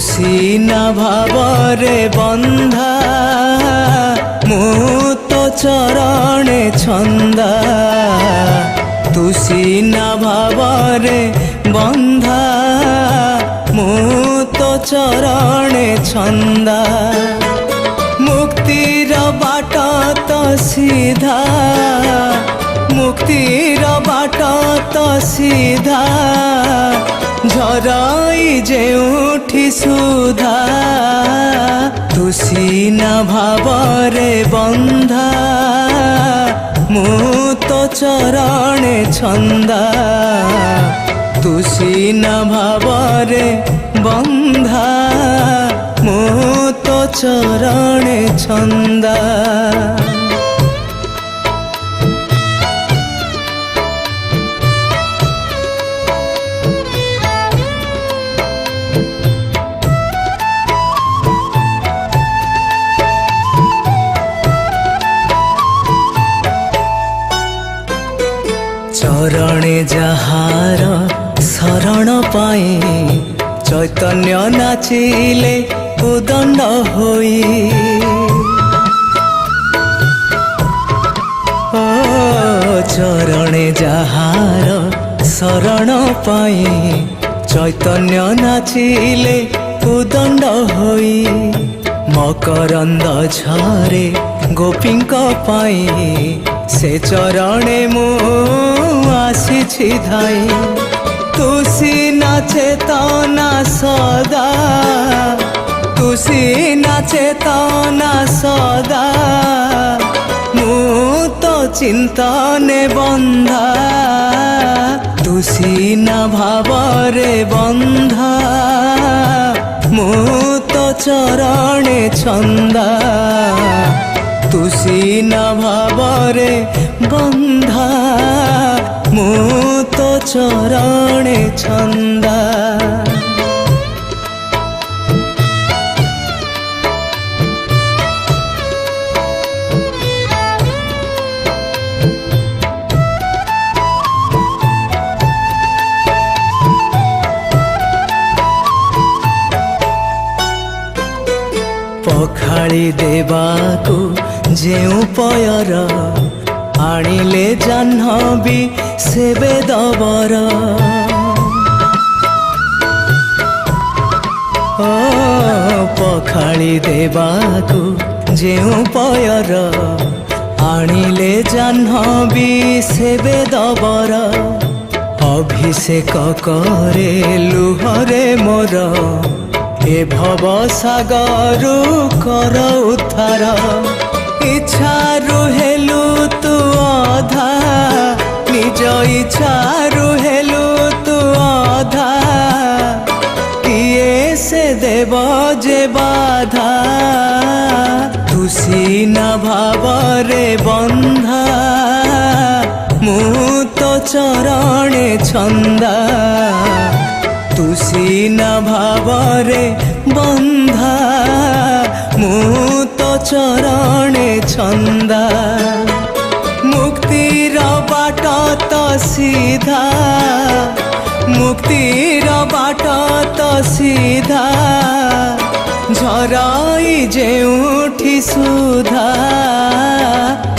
ସିନା ଭାବରେ ବନ୍ଧା ମୁଁ ତୋ ଚରଣେ ଛନ୍ଦା ତୁ ସିନା ଭାବରେ ବନ୍ଧା ମୁଁ ତୋ ଚରଣେ ଛନ୍ଦା ମୁକ୍ତିର ବାଟ ତ ସିଧା ମୁକ୍ତିର ବାଟ ତ ସିଧା ଝରାଇ ଯେଉଁଠି ସୁଧା ତୁ ସିନା ଭାବରେ ବନ୍ଧା ମୁଁ ତୋ ଚରଣେ ଛନ୍ଦା ତୁ ସିନା ଭାବରେ ବନ୍ଧା ମୁଁ ତୋ ଚରଣେ ଛନ୍ଦା চরণে যাহার শরণ পাই চৈতন্য নাচিলে উদণ্ড হই ও চরণে যাহার শরণ পাই চৈতন্য নাচিলে উদণ্ড হই মকরন্দ ঝরে গোপীঙ্ক পাই সে চরণে মু আসিছি ধাই তু সিনা চেতনা সদা তু সিনা চেতনা সদা মু তো চিন্তনে বন্ধা তু সিনা ভাବରେ বন্ধা মু তো চরণে ছন্দা তু সিনা ভাବରେ বন্ধা ମୁଁ ତୋ ଚରଣେ ଛନ୍ଦା ପଖାଳି ଦେବାକୁ ଯେଉଁ ପୟର ଆଣିଲେ ଜାହ୍ନବୀ ସେବେ ଦବର ଓ ପଖାଳି ଦେବାକୁ ଯେଉଁ ପୟର ଆଣିଲେ ଜାହ୍ନବୀ ସେବେ ଦବର ଅଭିଷେକ କରେ ଲୁହରେ ମୋର ଏ ଭବ ସାଗରୁ କର ଉଦ୍ଧାର ଇଚ୍ଛାରୁ ହେଲୁ ତୁ ଅଧା ନିଜ ଇଚ୍ଛାରୁ ହେଲୁ ତୁ ଅଧା କିଏ ସେ ଦେବ ଯେ ବାଧା ତୁ ସିନା ଭାବରେ ବନ୍ଧା ମୁଁ ତୋ ଚରଣେ ଛନ୍ଦା ତୁ ସିନା ଭାବରେ ବନ୍ଧା ମୁଁ ତୋ ଚରଣେ ଛନ୍ଦା ମୁକ୍ତିର ବାଟ ତ ସିଧା ମୁକ୍ତିର ବାଟ ତ ସିଧା ଝରାଇ ଯେଉଁଠି ସୁଧା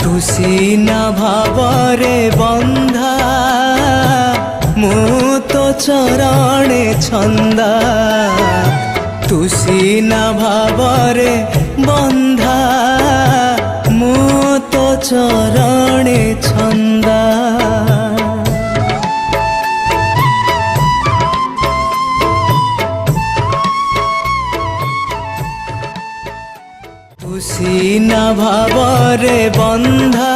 ତୁ ସିନା ଭାବରେ ବନ୍ଧା ମୁଁ ତୋ ଚରଣେ ଛନ୍ଦା ତୁ ସିନା ଭାବରେ ବନ୍ଧା ମୁଁ ତୋ ଚରଣେ ଛନ୍ଦା ତୁ ସିନା ଭାବରେ ବନ୍ଧା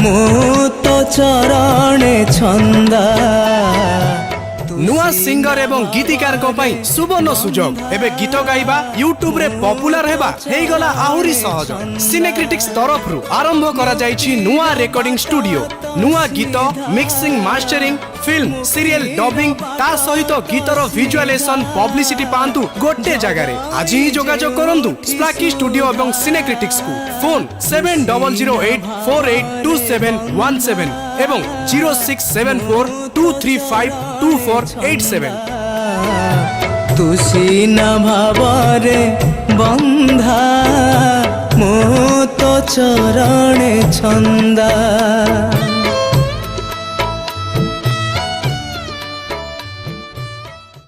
ମୁଁ ତୋ ଚରଣେ ଛନ୍ଦା नुआ सिंगर एवं गीतिकार को पाई सुवर्ण सुजोग एबे गीत गाइबा यूट्यूब रे पॉपुलर हेबा हेई गला आहुरी सहज सिनेक्रिटिक्स तरफ रु आरंभ करा जाईछि नुआ रेकॉर्डिंग स्टूडियो नुआ गीत mixing mastering film serial dubbing ता सहित गीतर विजुअलाइजेशन पब्लिसिटी पांतु गोटे जगह रे आज ही जोगाजोग करंतु स्प्लाकी स्टूडियो एवं सिनेक्रिटिक्स को फोन 7008482717 एवं 0674235247 ତୁ ସିନା ଭାବରେ ବନ୍ଧା ମୁଁ ତୋ ଚରଣେ ଛନ୍ଦା।